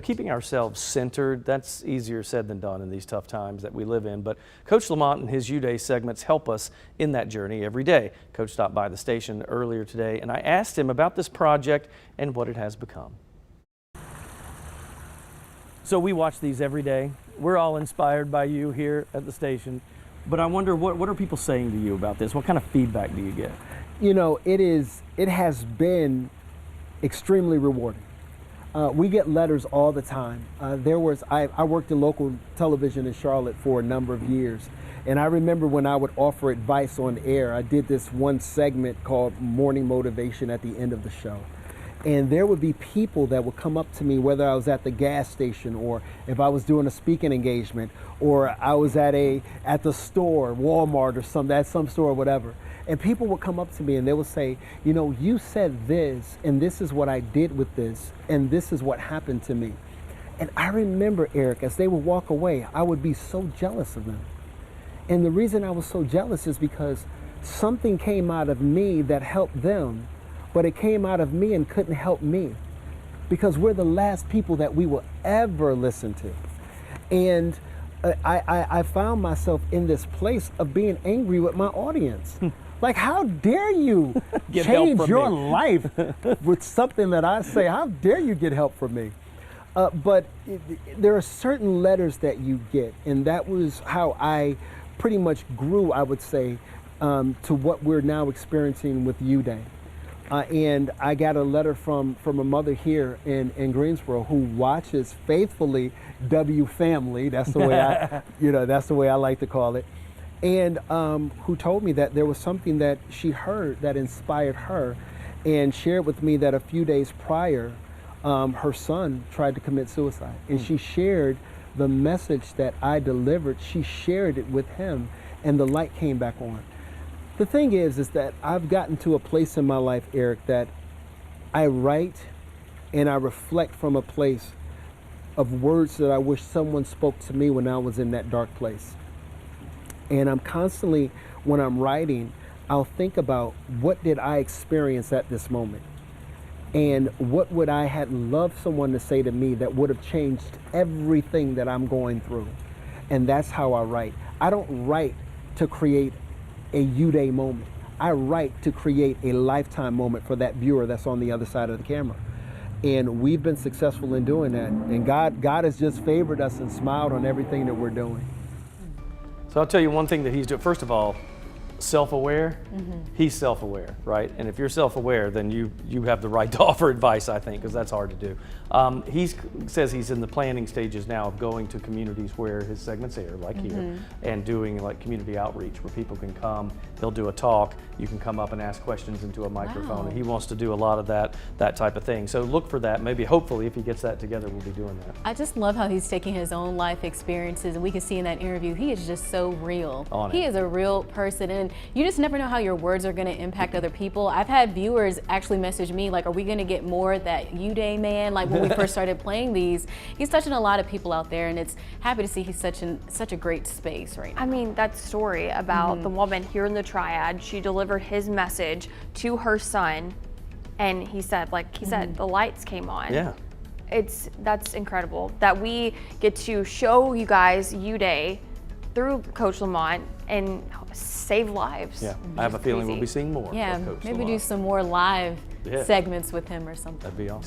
keeping ourselves centered, that's easier said than done in these tough times that we live in. But Coach Lamont and his U-Day segments help us in that journey every day. Coach stopped by the station earlier today, and I asked him about this project and what it has become. So we watch these every day. We're all inspired by you here at the station. But I wonder, what are people saying to you about this? What kind of feedback do you get? It has been extremely rewarding. We get letters all the time. I worked in local television in Charlotte for a number of years. And I remember when I would offer advice on air, I did this one segment called Morning Motivation at the end of the show. And there would be people that would come up to me, whether I was at the gas station or if I was doing a speaking engagement or I was at the store, Walmart or some store or whatever. And people would come up to me and they would say, you said this and this is what I did with this and this is what happened to me. And I remember, Eric, as they would walk away, I would be so jealous of them. And the reason I was so jealous is because something came out of me that helped them, but it came out of me and couldn't help me because we're the last people that we will ever listen to. And I found myself in this place of being angry with my audience. Like, how dare you change your life with something that I say? How dare you get help from me? But there are certain letters that you get, and that was how I pretty much grew, I would say, to what we're now experiencing with U-Day. And I got a letter from a mother here in Greensboro who watches faithfully W Family. That's the way that's the way I like to call it. And who told me that there was something that she heard that inspired her, and shared with me that a few days prior, her son tried to commit suicide, and she shared the message that I delivered. She shared it with him, and the light came back on. The thing is that I've gotten to a place in my life, Eric, that I write and I reflect from a place of words that I wish someone spoke to me when I was in that dark place. And I'm constantly, when I'm writing, I'll think about what did I experience at this moment? And what would I had loved someone to say to me that would have changed everything that I'm going through? And that's how I write. I don't write to create a U-Day moment. I write to create a lifetime moment for that viewer that's on the other side of the camera. And we've been successful in doing that. And God has just favored us and smiled on everything that we're doing. So I'll tell you one thing that he's doing. First of all, self-aware. He's self-aware, right? And if you're self-aware, then you have the right to offer advice, I think, because that's hard to do. He says he's in the planning stages now of going to communities where his segments air, like here, and doing like community outreach where people can come. He'll do a talk. You can come up and ask questions into a microphone. Wow. And he wants to do a lot of that type of thing. So look for that. Maybe, hopefully, if he gets that together, we'll be doing that. I just love how he's taking his own life experiences, and we can see in that interview, he is just so real. He is a real person, and you just never know how your words are going to impact other people. I've had viewers actually message me like, are we going to get more of that U-Day man? Like when we first started playing these, he's touching a lot of people out there, and it's happy to see he's such a great space right now. I mean, that story about the woman here in the Triad, she delivered his message to her son, and he said, the lights came on. Yeah. That's incredible that we get to show you guys U-Day through Coach Lamont and save lives. Yeah, I have a feeling we'll be seeing more. Yeah, of Coach maybe Lamont. do some more live segments with him or something. That'd be awesome.